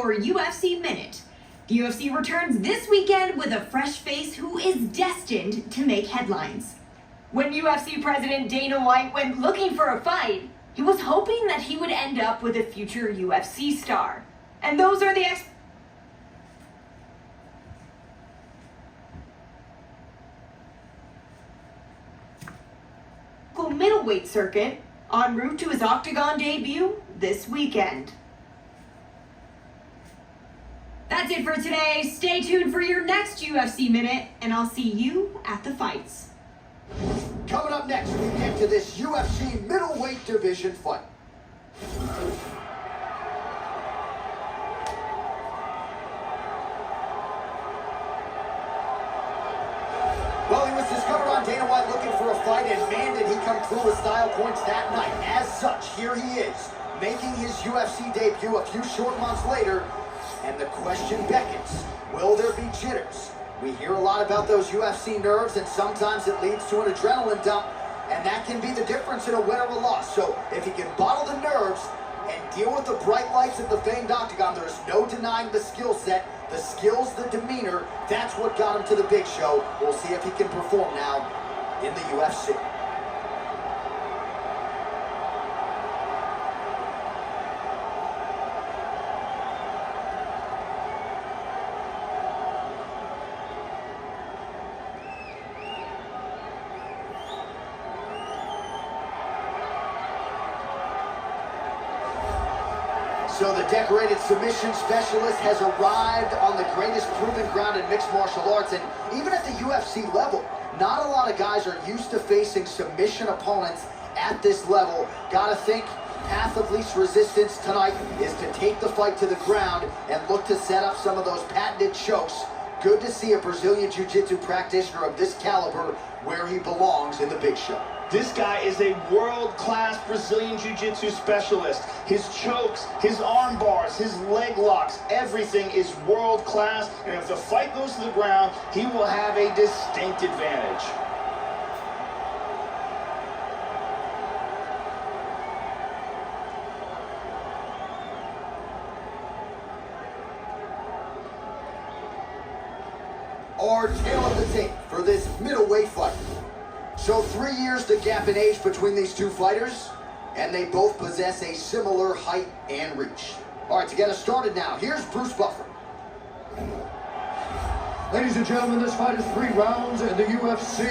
your UFC Minute. The UFC returns this weekend with a fresh face who is destined to make headlines. When UFC President Dana White went looking for a fight, he was hoping that he would end up with a future UFC star. And those are the middleweight circuit en route to his Octagon debut this weekend. That's it for today. Stay tuned for your next UFC Minute, and I'll see you at the fights. Coming up next, we get to this UFC middleweight division fight. Well, he was discovered on Dana White looking for a fight, and man, did he come through with style points that night. As such, here he is, making his UFC debut a few short months later, and the question beckons, will there be jitters? We hear a lot about those UFC nerves, and sometimes it leads to an adrenaline dump, and that can be the difference in a win or a loss. So if he can bottle the nerves and deal with the bright lights of the famed Octagon, there's no denying the skill set, the skills, the demeanor. That's what got him to the big show. We'll see if he can perform now in the UFC. So the decorated submission specialist has arrived on the greatest proven ground in mixed martial arts, and even at the UFC level, not a lot of guys are used to facing submission opponents at this level. Gotta think path of least resistance tonight is to take the fight to the ground and look to set up some of those patented chokes. Good to see a Brazilian Jiu-Jitsu practitioner of this caliber where he belongs in the big show. This guy is a world-class Brazilian Jiu-Jitsu specialist. His chokes, his arm bars, his leg locks, everything is world-class. And if the fight goes to the ground, he will have a distinct advantage. Our tale of the tape for this middleweight fight. So 3 years the gap in age between these two fighters, and they both possess a similar height and reach. All right, to get us started now, here's Bruce Buffer. Ladies and gentlemen, this fight is 3 rounds in the UFC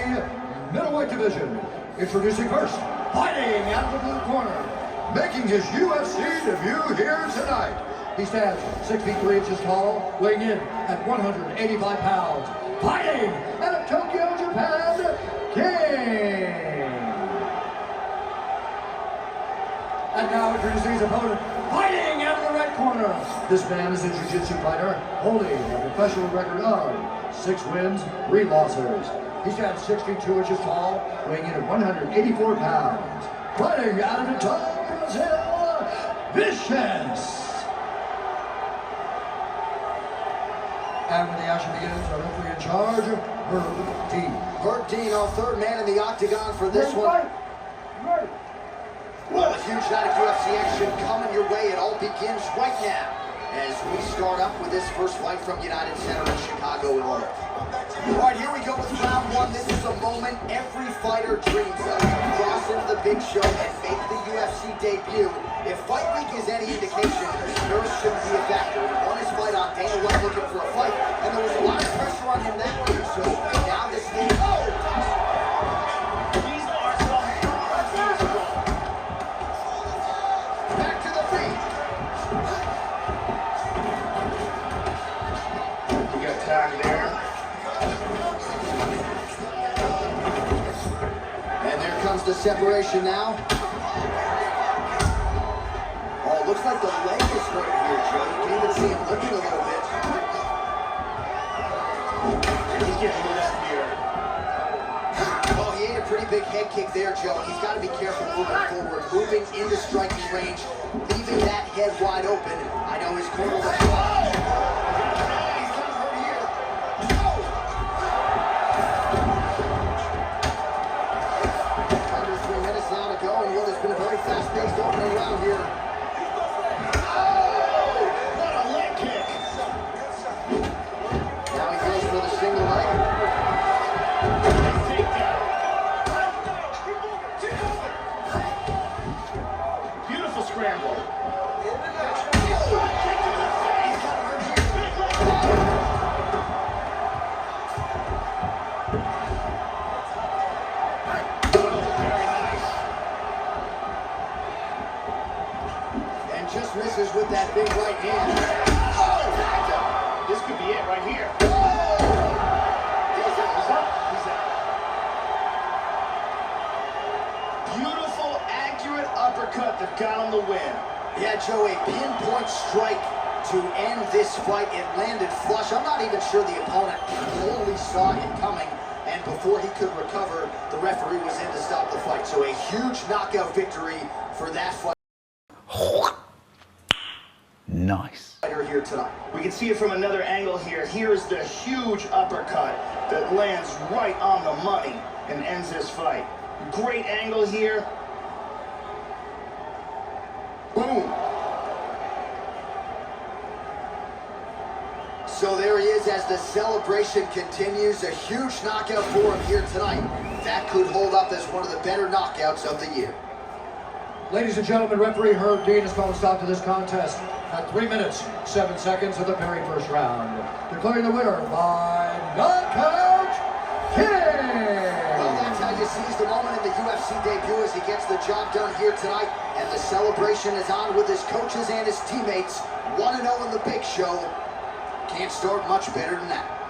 middleweight division. Introducing first, fighting out of the blue corner, making his UFC debut here tonight. He stands 6 feet 3 inches tall, weighing in at 185 pounds. Fighting out of Tokyo, Japan, King. And now introducing his opponent, fighting out of the red corner. This man is a jiu-jitsu fighter, holding a professional record of 6 wins, 3 losses. He stands 6 feet 2 inches tall, weighing in at 184 pounds. Fighting out of Natal, Brazil, Vicious. And when the action begins, our referee in charge, Herb Dean. Herb Dean, our third man in the octagon for this one. Well, a huge night of UFC action coming your way. It all begins right now as we start up with this first fight from United Center in Chicago, Illinois. All right, here we go with round 1. This is a moment every fighter dreams of. Cross into the big show and make the UFC debut. If fight week is any indication, nerves shouldn't be a factor. He won his fight on Dana White looking for a fight, and there was a lot of pressure on him that week. So now this game. Back to the feet. We got tagged there. And there comes the separation now. Oh, looks like the leg is hurt here, Joe. You can even see him looking a little bit. He's getting loose here. Oh, he ate a pretty big head kick there, Joe. He's got to be careful moving forward, moving into striking range, leaving that head wide open. I know his corner was wide. He's coming hurt here. Under 3 minutes now to go, and well, there's been a very fast-paced opening round here. What a leg kick. that big right hand. Oh, this could be it right here. Oh! He's out. He's out. Beautiful, accurate uppercut that got him the win. Yeah, Joe, a pinpoint strike to end this fight. It landed flush. I'm not even sure the opponent wholly saw it coming, and before he could recover, the referee was in to stop the fight. So a huge knockout victory for that fighter Nice. here tonight. We can see it from another angle here. Here's the huge uppercut that lands right on the money and ends this fight. Great angle here. Boom. So there he is as the celebration continues. A huge knockout for him here tonight. That could hold up as one of the better knockouts of the year. Ladies and gentlemen, referee Herb Dean has called a stop to this contest at 3 minutes, 7 seconds of the very first round, declaring the winner by knockout, King! Well, that's how you seize the moment in the UFC debut as he gets the job done here tonight. And the celebration is on with his coaches and his teammates. 1-0 in the big show. Can't start much better than that.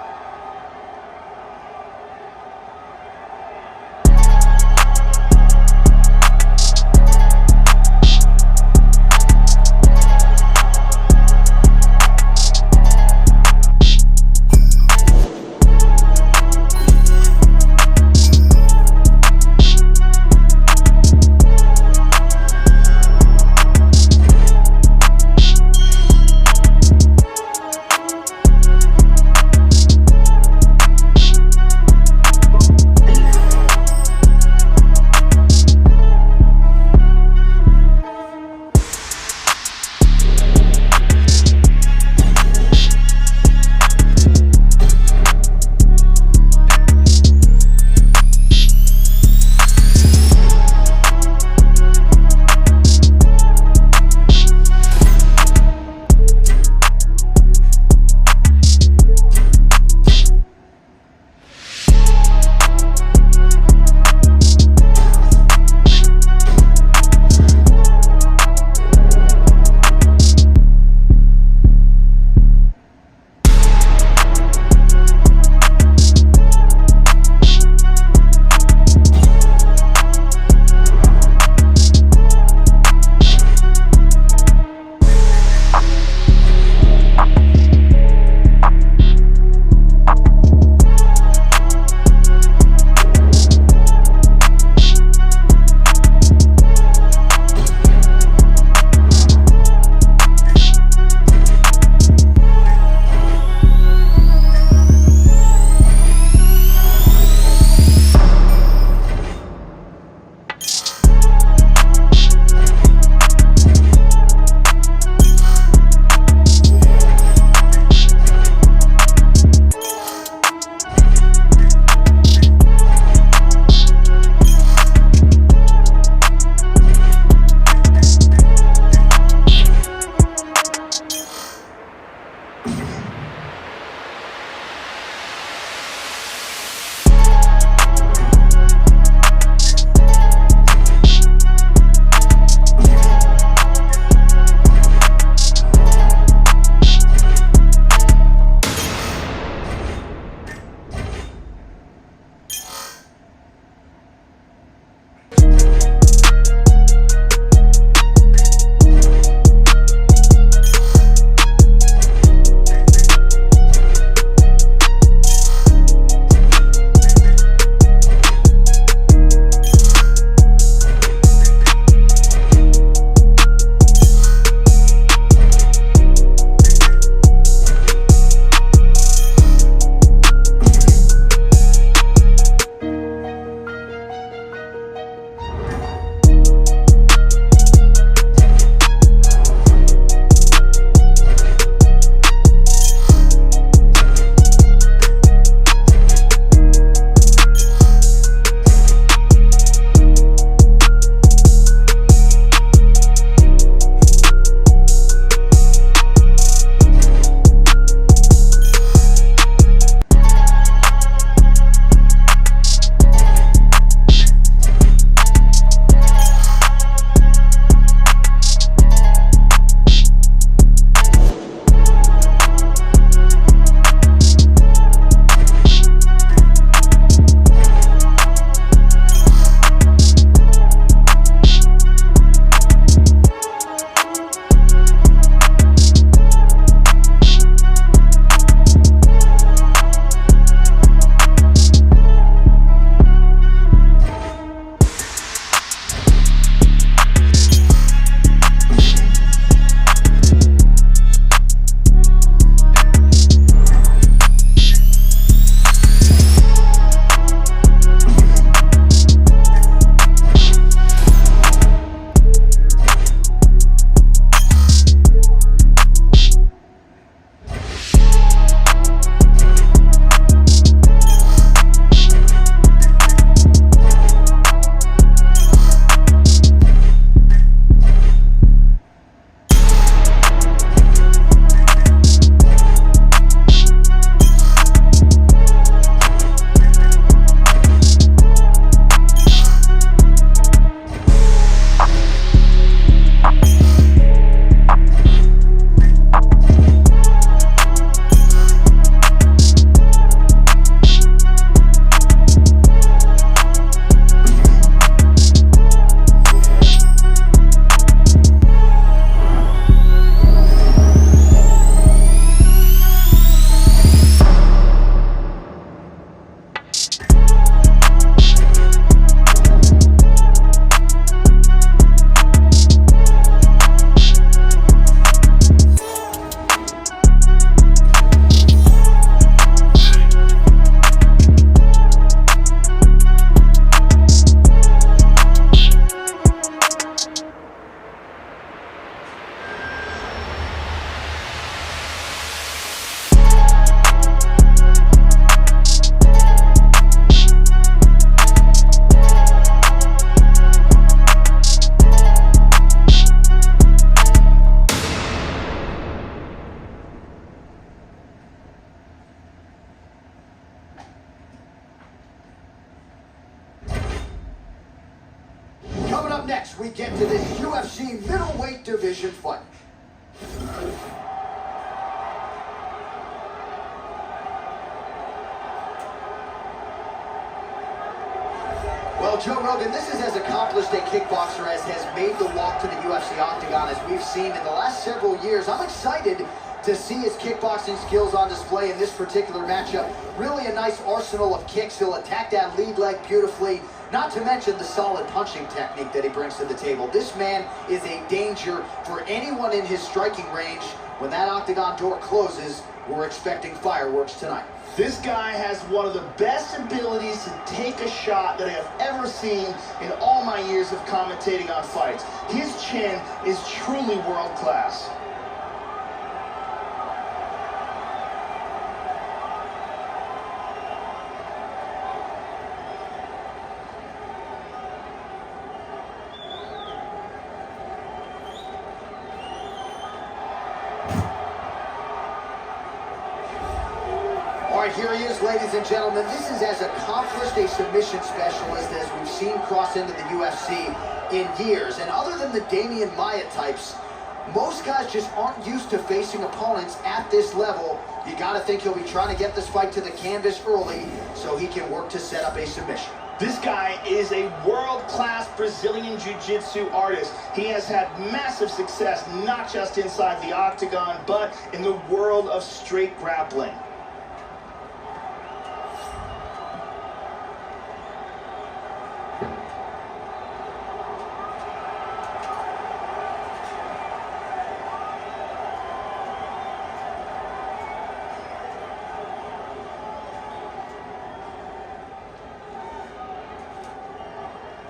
up next, we get to this UFC middleweight division fight. Well, Joe Rogan, this is as accomplished a kickboxer as has made the walk to the UFC octagon as we've seen in the last several years. I'm excited to see his kickboxing skills on display in this particular matchup. Really a nice arsenal of kicks. He'll attack that lead leg beautifully, not to mention the solid punching technique that he brings to the table. This man is a danger for anyone in his striking range. When that octagon door closes, we're expecting fireworks tonight. This guy has one of the best abilities to take a shot that I have ever seen in all my years of commentating on fights. His chin is truly world class. All right, here he is, ladies and gentlemen. This is as accomplished a submission specialist as we've seen cross into the UFC in years. And other than the Damian Maia types, most guys just aren't used to facing opponents at this level. You got to think he'll be trying to get this fight to the canvas early so he can work to set up a submission. This guy is a world-class Brazilian Jiu-Jitsu artist. He has had massive success, not just inside the octagon, but in the world of straight grappling.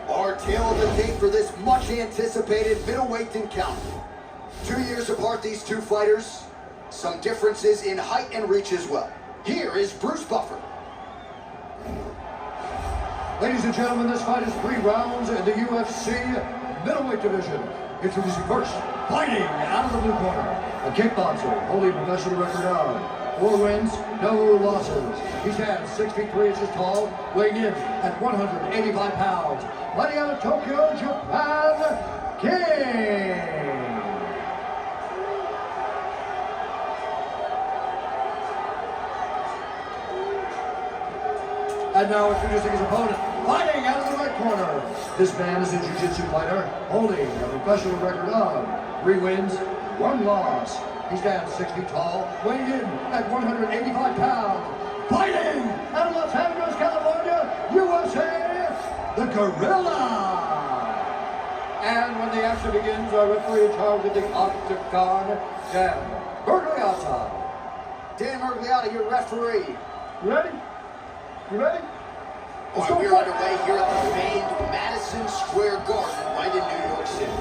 Our tail of the tape for this much anticipated middleweight encounter. 2 years apart, these two fighters. Some differences in height and reach as well. Here is Bruce Buffer. Ladies and gentlemen, this fight is 3 rounds in the UFC middleweight division. Introducing first, fighting out of the blue corner, a kickboxer, holding a professional record of 4 wins, no losses. He stands 6 feet 3 inches tall, weighing in at 185 pounds. Fighting out of Tokyo, Japan, King. And now introducing his opponent, fighting out of the right corner. This man is a jiu-jitsu fighter, holding a professional record of 3 wins, 1 loss. He stands 6 feet tall, weighing in at 185 pounds. Fighting out of Los Angeles, California, USA, the Gorilla. And when the action begins, our referee in charge of the octagon, Dan Miragliotta. Dan Miragliotta, your referee. You ready? You ready? All right, we're underway here at the famed Madison Square Garden right in New York City.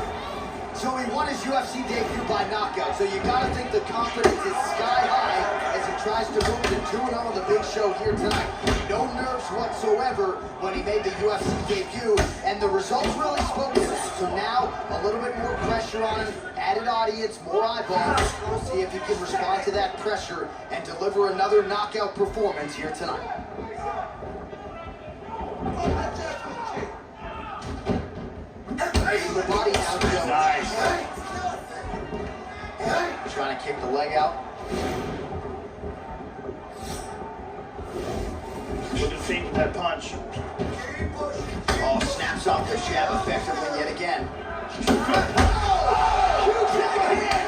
So he won his UFC debut by knockout, so you gotta think the confidence is sky high as he tries to move to 2-0 on the big show here tonight. No nerves whatsoever when he made the UFC debut, and the results really spoke to him. So now, a little bit more pressure on him, added audience, more eyeballs. We'll see if he can respond to that pressure and deliver another knockout performance here tonight. The body now, Joe. Nice. Trying to kick the leg out. Looking fake with that punch. Oh, snaps off the jab effectively yet again. He's got him over here.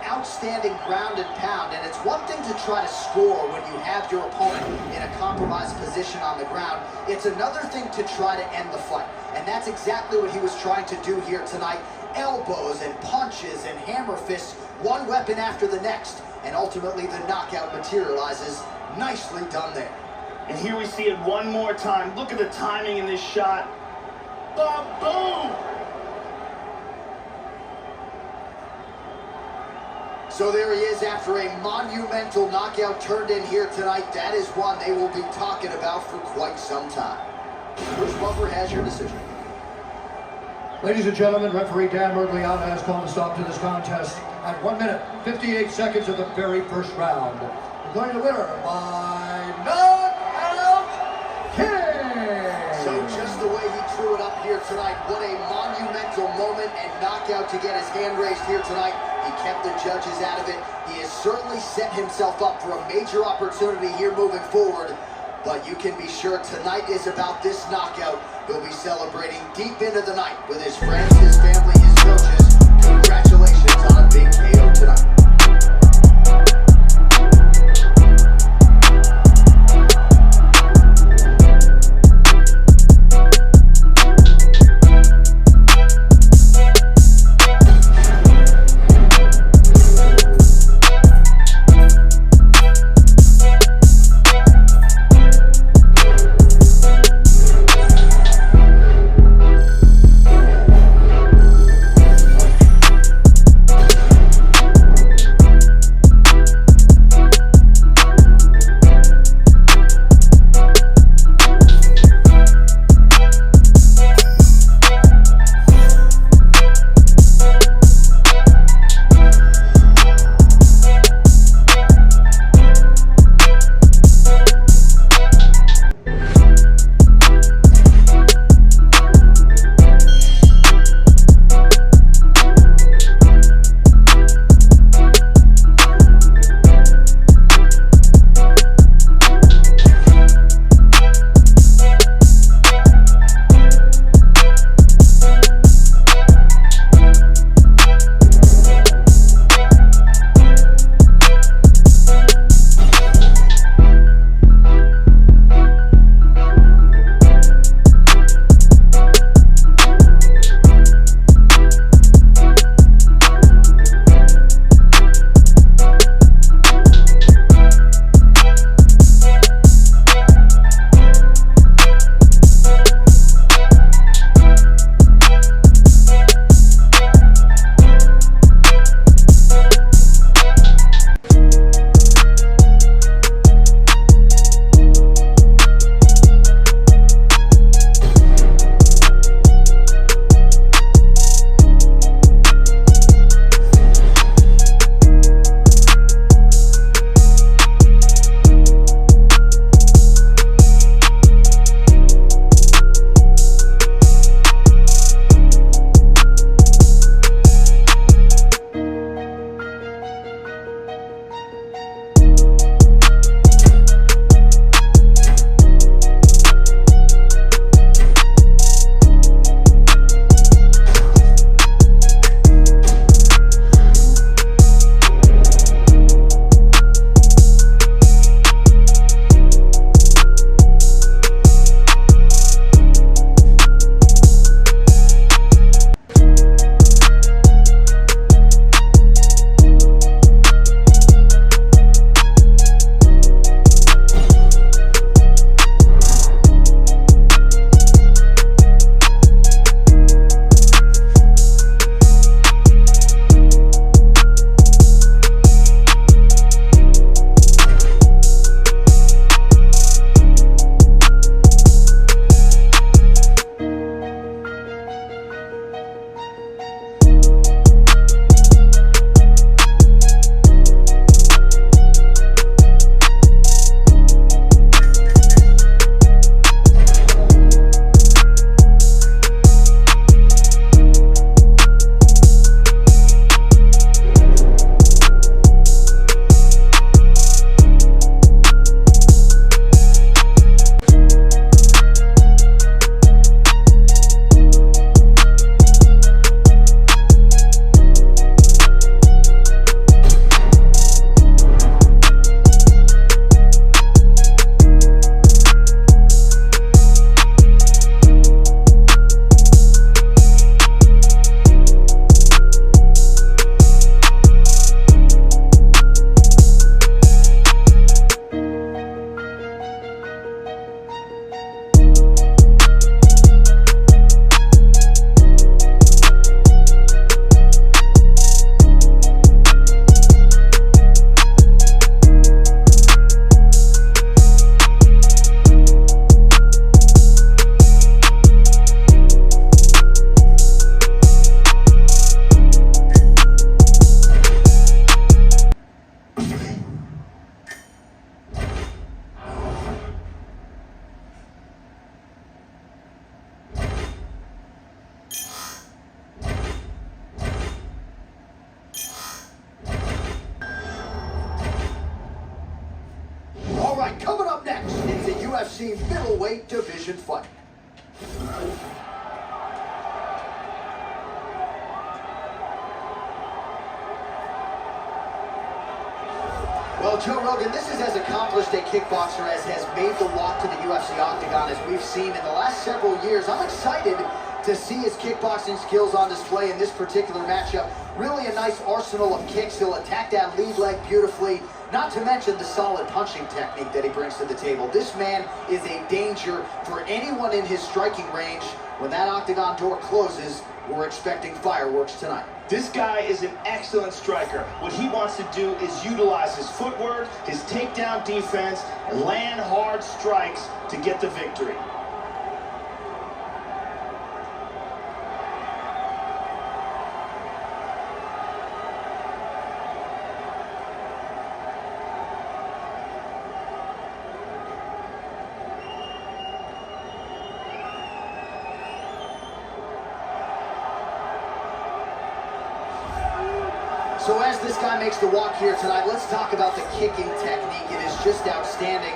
Outstanding ground and pound, and it's one thing to try to score when you have your opponent in a compromised position on the ground. It's another thing to try to end the fight, and that's exactly what he was trying to do here tonight. Elbows and punches and hammer fists, one weapon after the next. and ultimately the knockout materializes. Nicely done there. And here we see it one more time. Look at the timing in this shot. Boom! So there he is after a monumental knockout turned in here tonight. That is one they will be talking about for quite some time. Bruce Buffer has your decision. Ladies and gentlemen, referee Dan Mergliata has called a stop to this contest at 1 minute, 58 seconds of the very first round. Declaring the winner by knockout, King! So just the way he threw it up here tonight, what a monumental moment and knockout to get his hand raised here tonight. He kept the judges out of it. He has certainly set himself up for a major opportunity here moving forward. But you can be sure tonight is about this knockout. He'll be celebrating deep into the night with his friends, his family, his coaches. Congratulations on a big KO tonight. UFC middleweight division fight. Well, Joe Rogan, this is as accomplished a kickboxer as has made the walk to the UFC octagon as we've seen in the last several years. I'm excited to see his kickboxing skills on display in this particular matchup. Really a nice arsenal of kicks. He'll attack that lead leg beautifully, not to mention the solid punching technique that he brings to the table. This man is a danger for anyone in his striking range. When that octagon door closes, we're expecting fireworks tonight. This guy is an excellent striker. What he wants to do is utilize his footwork, his takedown defense, and land hard strikes to get the victory. So as this guy makes the walk here tonight, let's talk about the kicking technique. It is just outstanding.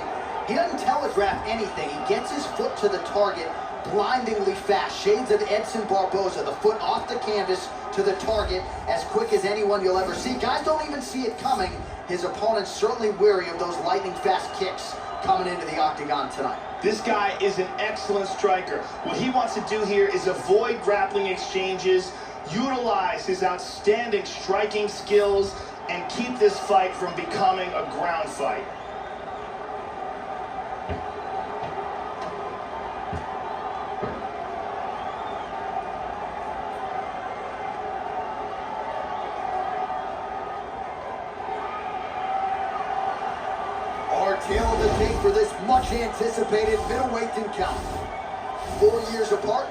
He doesn't telegraph anything. He gets his foot to the target blindingly fast. Shades of Edson Barboza, the foot off the canvas to the target as quick as anyone you'll ever see. Guys don't even see it coming. His opponent's certainly wary of those lightning fast kicks coming into the octagon tonight. This guy is an excellent striker. What he wants to do here is avoid grappling exchanges, utilize his outstanding striking skills, and keep this fight from becoming a ground fight. Our tale of the tape for this much anticipated middleweight encounter. 4 years apart,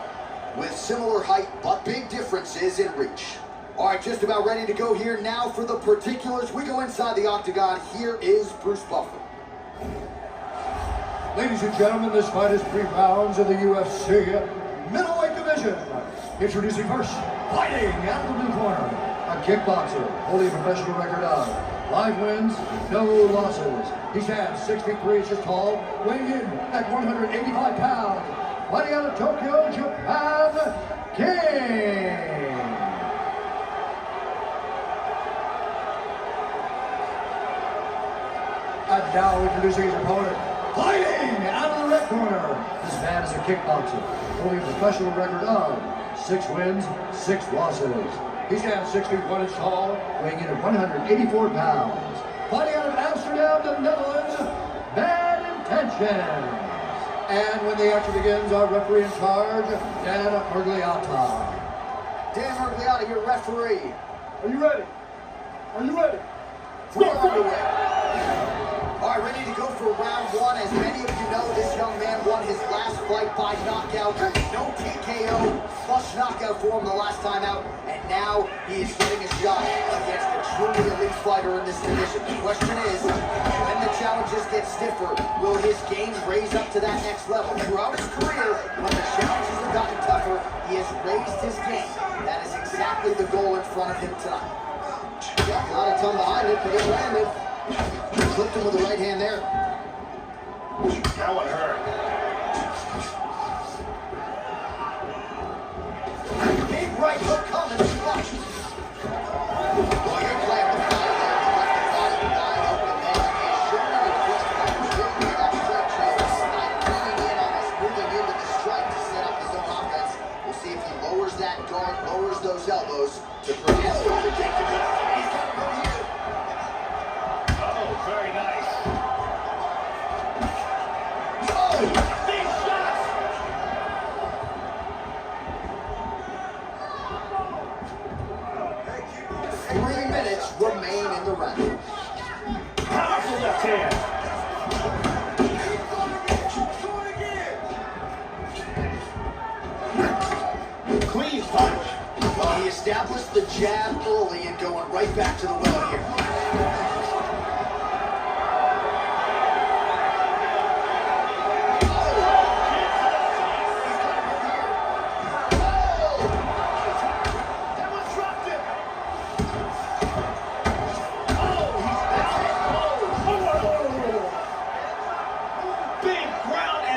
with similar height, but big differences in reach. All right, just about ready to go here now for the particulars. We go inside the octagon. Here is Bruce Buffer. Ladies and gentlemen, this fight is 3 rounds in the UFC middleweight division. Introducing first, fighting out of the blue corner, a kickboxer, holding a professional record of 5 wins, no losses. He stands 63 inches tall, weighing in at 185 pounds. Fighting out of Tokyo, Japan, King. And now introducing his opponent, fighting out of the red corner. This man is a kickboxer, holding a professional record of 6 wins, 6 losses. He stands 6 feet 1 inch tall, weighing in at 184 pounds. Fighting out of Amsterdam, the Netherlands, Bad Intentions. And when the action begins, our referee in charge, Dan Miragliotta. Dan Miragliotta, your referee. Are you ready? Are you ready? We're underway. All right, ready to go for round 1. As many of you know, this young man won his last fight by knockout. No TKO, plus knockout for him the last time out. And now he is getting a shot against a truly elite fighter in this division. The question is, when the challenges get stiffer, will his game raise up to that next level? Throughout his career, when the challenges have gotten tougher, he has raised his game. That is exactly the goal in front of him tonight. Yeah, a lot of time behind it, but it landed. Clipped him with the right hand there. That one hurt. Big right hook coming. Watch. Well, you're playing with fire there. He left the body wide open there. And Sherman and Chris Tucker's getting to that stretch here. Leaning in on this, moving into the strike to set up his own offense. We'll see if he lowers that guard, lowers those elbows to prevent the predictable. He's got to go here. Very nice. Oh! Big shots! 3 minutes remain in the round. Powerful left hand. Clean punch. Well, he established the jab early and going right back to the well here. Big ground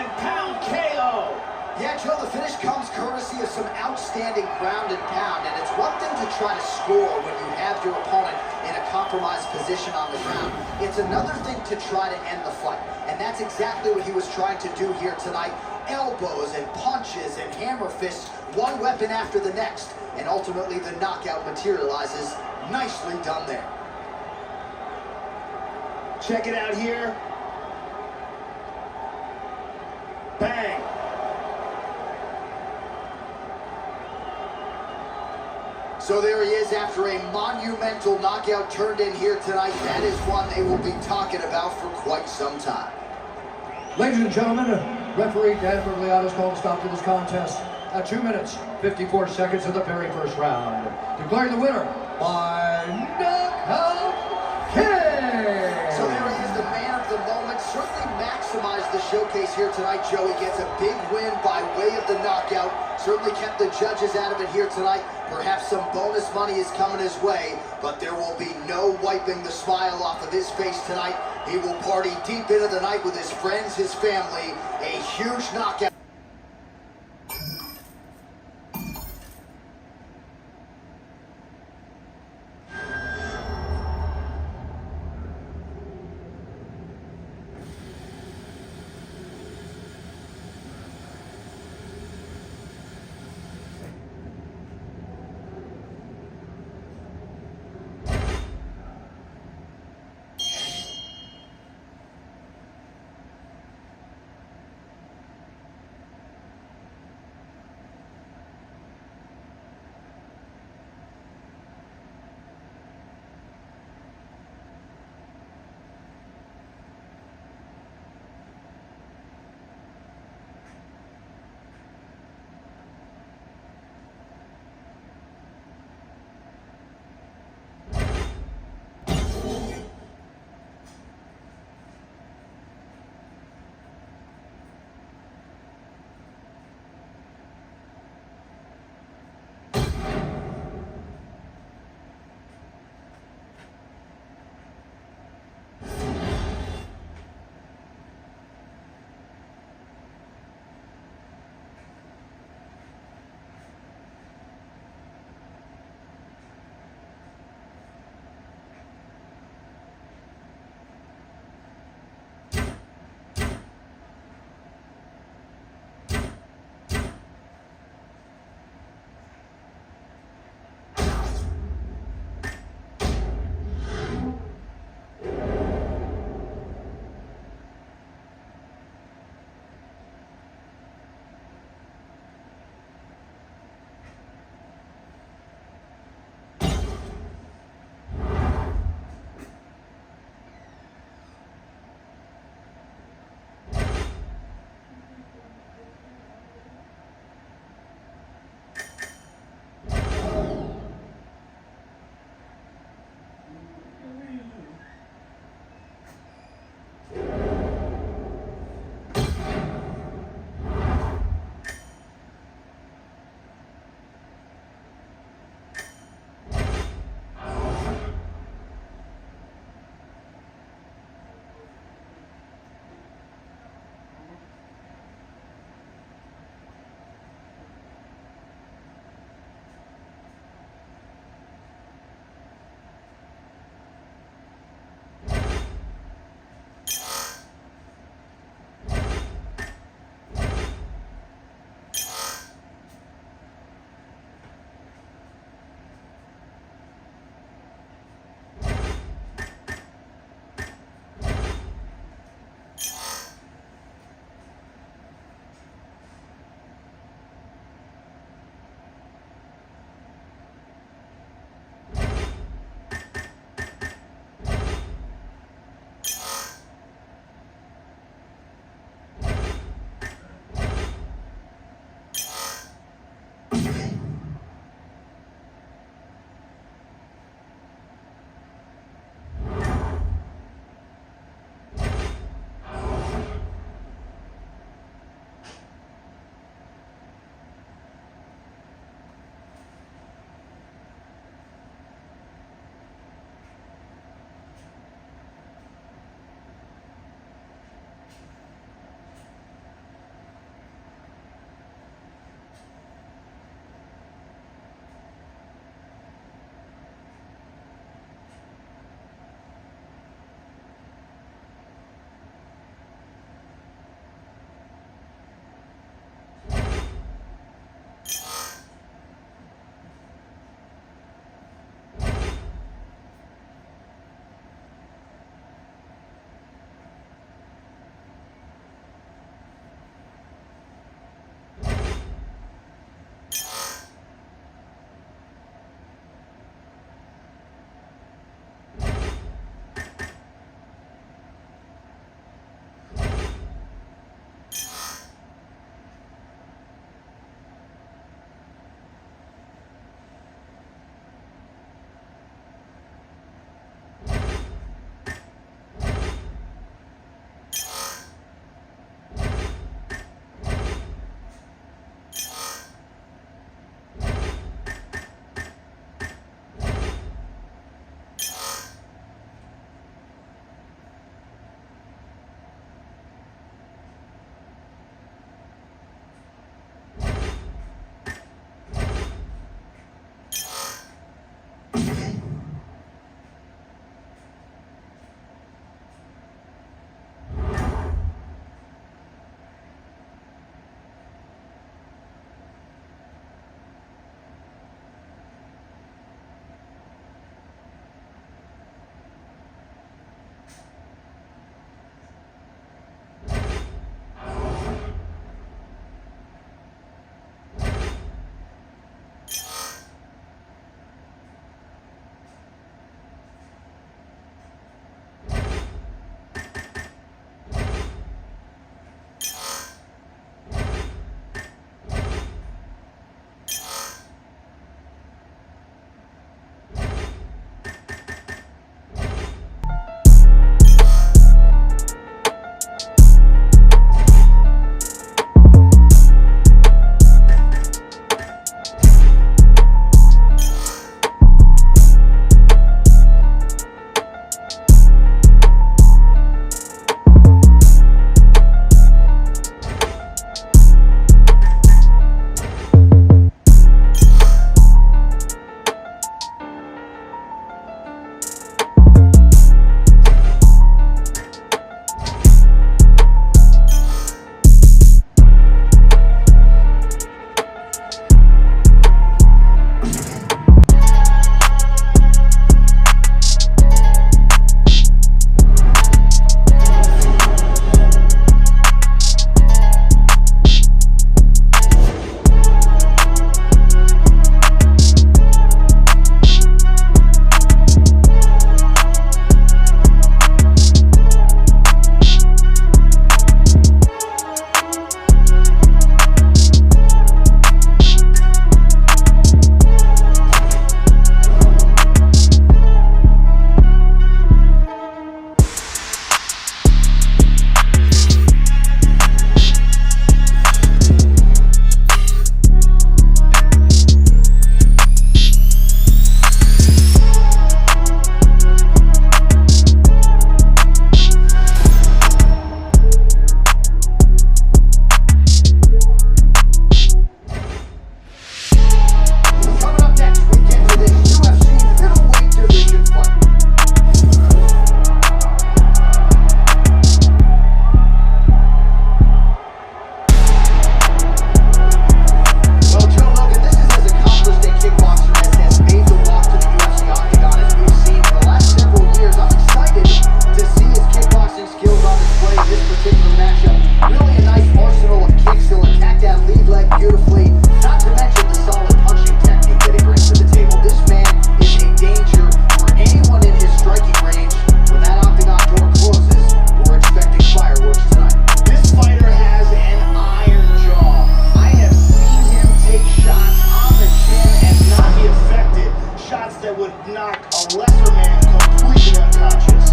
some outstanding ground and pound, and it's one thing to try to score when you have your opponent in a compromised position on the ground. It's another thing to try to end the fight, and that's exactly what he was trying to do here tonight. Elbows and punches and hammer fists, one weapon after the next, and ultimately the knockout materializes. Nicely done there. Check it out here. Bang. So there he is after a monumental knockout turned in here tonight. That is one they will be talking about for quite some time. Ladies and gentlemen, referee Dan Bergliatis called a stop to this contest at 2 minutes, 54 seconds of the very first round, declaring the winner by knockout kick. So there he is, the man of the moment. Certainly maximized the showcase here tonight. Joey gets a big win by way of the knockout. Certainly kept the judges out of it here tonight. Perhaps some bonus money is coming his way, but there will be no wiping the smile off of his face tonight. He will party deep into the night with his friends, his family. A huge knockout. this lesser man completely unconscious.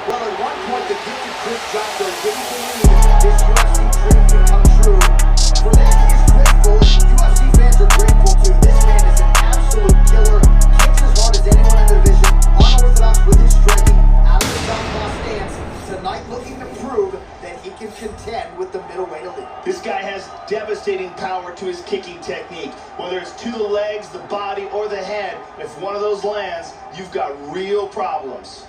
Well, at one point, the gifted Chris Jericho didn't believe this UFC dream could come true. For that, he is grateful. UFC fans are grateful too. This man is an absolute killer. Kicks as hard as anyone in the division. Unorthodox with his striking, out of the southpaw stance. Tonight, looking to prove that he can contend with the middleweight elite. This guy has devastating power to his kicking technique. Whether it's to the legs, the body, or the head, if one of those lands, you've got real problems.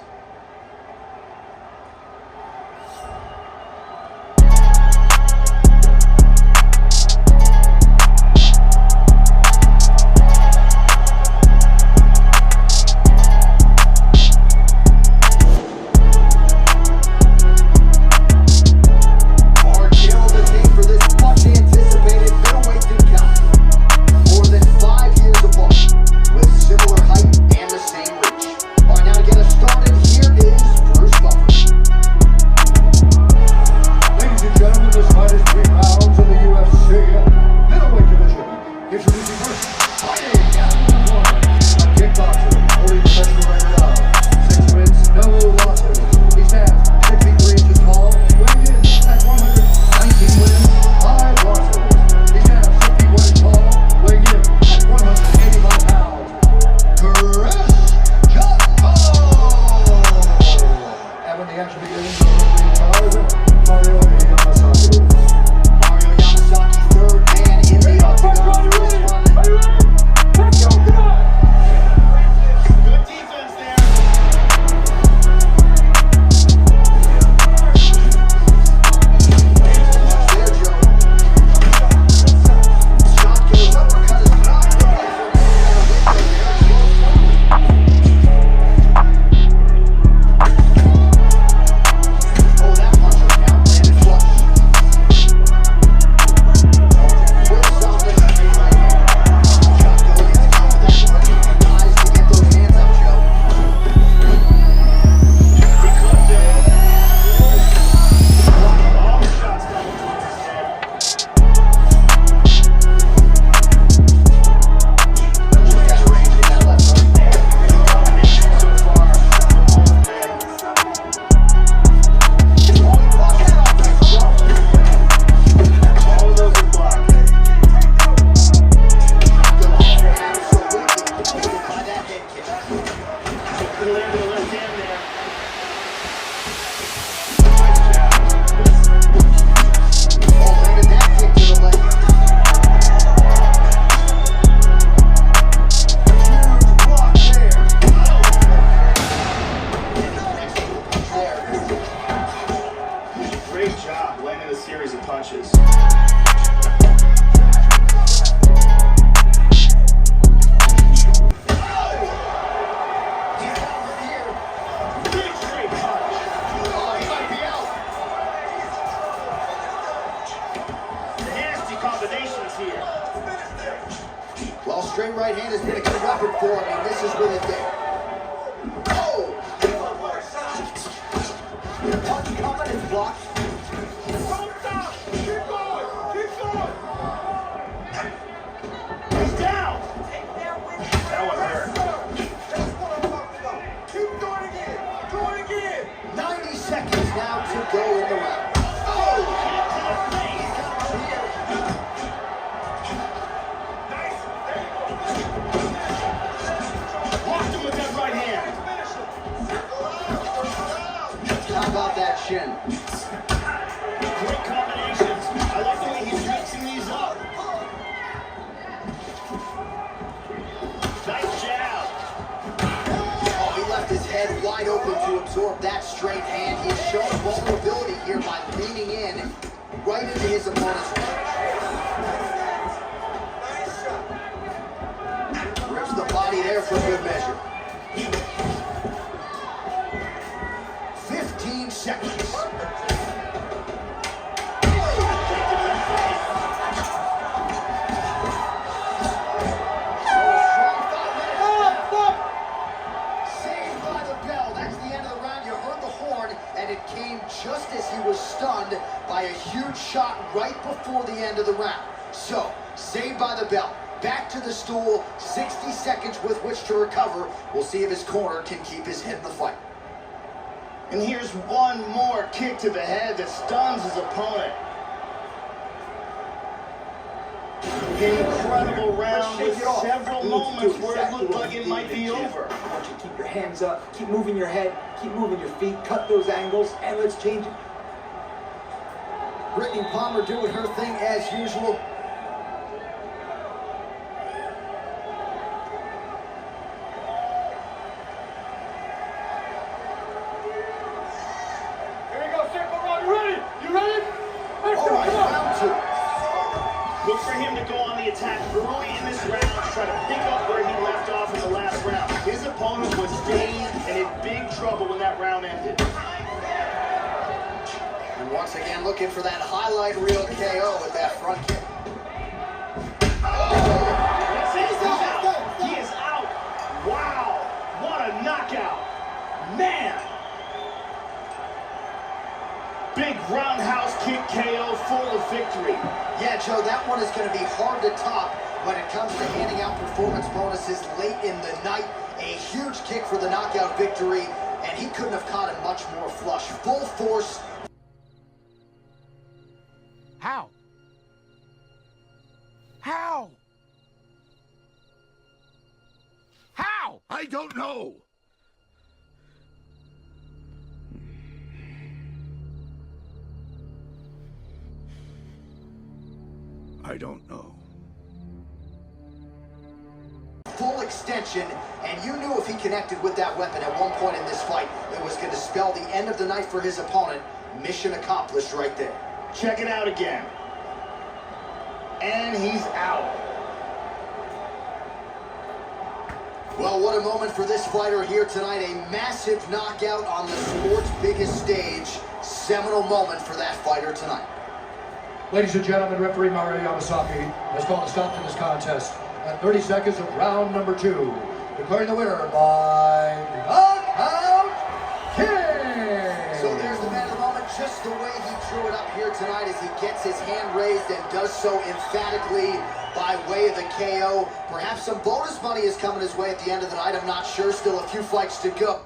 Well, straight right hand has been a good weapon for him, and this is really big. Oh! Punch coming and blocked. Don't stop! Keep going! Keep going! He's down! That one hurt. That's what I'm talking about. Keep doing it again. Do it again. 90 seconds now to go in the round. Oh! How about that shin? Great combinations. I like the way he's mixing these up. Nice jab. Oh, he left his head wide open to absorb that straight hand. He's shown vulnerability here by leaning in right into his opponent's range. Rips the body there for good measure. 15 seconds. before the end of the round. So, saved by the bell. Back to the stool, 60 seconds with which to recover. We'll see if his corner can keep his head in the fight. And here's one more kick to the head that stuns his opponent. Incredible round with several moments where it looked like it might be over. I want you to keep your hands up, keep moving your head, keep moving your feet, cut those angles, and let's change it. Brittany Palmer doing her thing as usual. All right, round two. Look for him to go on the attack early in this round to try to pick up where he left off in the last round. His opponent was dazed and in big trouble when that round ended. And once again, looking for that highlight reel KO with that front kick. That's it. He's out. He is out. Wow. What a knockout. Man. Big roundhouse kick KO for the victory. Yeah, Joe, that one is going to be hard to top when it comes to handing out performance bonuses late in the night. A huge kick for the knockout victory, and he couldn't have caught it much more flush. Full force. How? How? How? I don't know. I don't know. Full extension, and you knew if he connected with that weapon at one point in this fight, it was going to spell the end of the night for his opponent. Mission accomplished right there. Check it out again. And he's out. Well, what a moment for this fighter here tonight. A massive knockout on the sport's biggest stage. Seminal moment for that fighter tonight. Ladies and gentlemen, referee Mario Yamasaki has called a stop to this contest at 30 seconds of round number 2, declaring the winner by knockout king. So there's the man of the moment, just the way he drew it up here tonight as he gets his hand raised and does so emphatically by way of the KO. Perhaps some bonus money is coming his way at the end of the night. I'm not sure. Still a few fights to go.